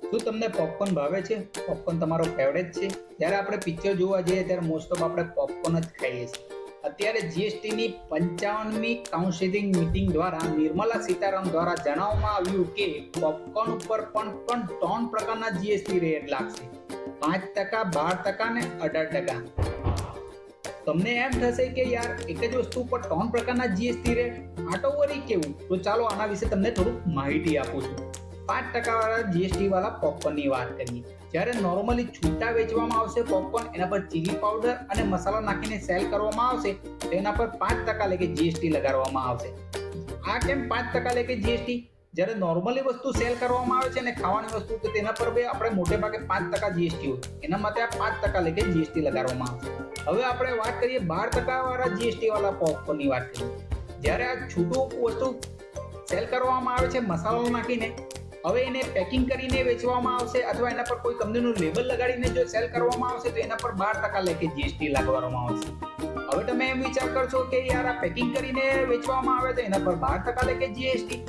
શું તમને પોપકોર્ન ભાવે છે? પોપકોર્ન તમારો ફેવરેટ છે? જ્યારે આપણે પિક્ચર જોવા જઈએ ત્યારે મોસ્ટ ઓફ આપણે પોપકોર્ન જ ખાઈએ છીએ. અત્યારે જીએસટીની 55મી કાઉન્સિલિંગ મીટિંગ દ્વારા નિર્મલા સીતારામન દ્વારા જણાવવામાં આવ્યું કે પોપકોર્ન ઉપર પણ 3 પ્રકારના જીએસટી રેટ લાગશે. 5%, 12% અને 18%. તમને એમ થશે કે યાર એક જ વસ્તુ પર 3 પ્રકારના જીએસટી રેટ, આ તો વળી કેવું? તો ચાલો આના વિશે તમને થોડુંક માહિતી આપું છું. 5% વાળા જીએસટી વાળા પોપકોર્નની વાત કરીએ. જ્યારે નોર્મલી છૂટા વેચવામાં આવશે પોપકોર્ન, એના પર ચીલી પાવડર અને મસાલો નાખીને સેલ કરવામાં આવશે તો એના પર 5% લેખે જીએસટી લગાડવામાં આવશે. આ કેમ 5% લેખે જીએસટી? જ્યારે નોર્મલી વસ્તુ સેલ કરવામાં આવે છે ને ખાવાની વસ્તુ, તો તેના પર બી આપણે મોટે ભાગે 5% જીએસટી હોય, એના માટે આ 5% લેખે જીએસટી લગાડવામાં આવશે. હવે આપણે વાત કરીએ 12% વાળા જીએસટી વાળા પોપકોર્નની વાત કરીએ. જ્યારે આ છૂટું વસ્તુ સેલ કરવામાં આવે છે મસાલો નાખીને, હવે એને પેકિંગ કરીને વેચવામાં આવશે અથવા એના પર કોઈ કંપનીનું લેબલ લગાડીને જો સેલ કરવામાં આવશે તો એના પર 12% લેખે જીએસટી લાગવામાં આવશે. હવે તમે એમ વિચાર કરશો કે યાર આ પેકિંગ કરીને વેચવામાં આવે તો એના પર 12% લેખે જીએસટી.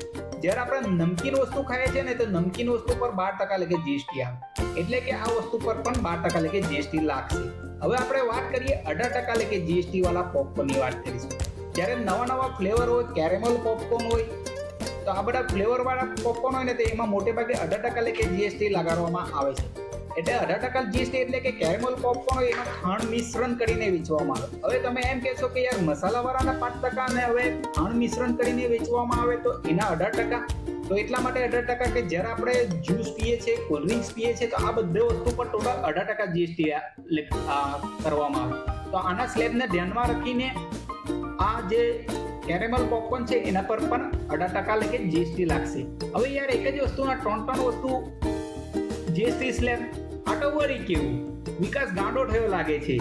જ્યારે આપણે નમકીન વસ્તુ ખાઈએ છીએ ને તો નમકીન વસ્તુ પર 12% લેખે જીએસટી આવે, એટલે કે આ વસ્તુ પર પણ 12% લેખે જીએસટી લાગશે. હવે આપણે વાત કરીએ 18% લેખે જીએસટી વાળા પોપકોર્નની વાત કરીશું. જ્યારે નવા ફ્લેવર હોય, કેરેમલ પોપકોર્ન હોય, તો આ બધા ફ્લેવર વાળા પોપકોર્ન હોય ને તો એમાં મોટે ભાગે 18% લેખે જીએસટી લગાડવામાં આવે છે. એટલે 18% જીએસટી એટલે કે કેરેમલ પોપકોર્ન હોય એમાં ખાંડ મિશ્રણ કરીને વેચવામાં આવે. હવે તમે એમ કહેશો કે યાર મસાલાવાળાના 5% અને હવે ખાંડ મિશ્રણ કરીને વેચવામાં આવે તો એના 18%. તો એટલા માટે 18% કે જ્યારે આપણે જ્યુસ પીએ છીએ, કોલ્ડ ડ્રિંક્સ પીએ છીએ, તો આ બધી વસ્તુ પર ટોટલ 18% જીએસટી કરવામાં આવે. તો આના સ્લેબને ધ્યાનમાં રાખીને આ જે કેરેમલ પોપકોર્ન છે એના પર પણ 18% લેખે જીએસટી લાગશે. હવે યાર એક જ વસ્તુના 3 વસ્તુ જીએસટી સ્લેબ, આ તો વળી કેવું? વિકાસ ગાંડો થયો લાગે છે.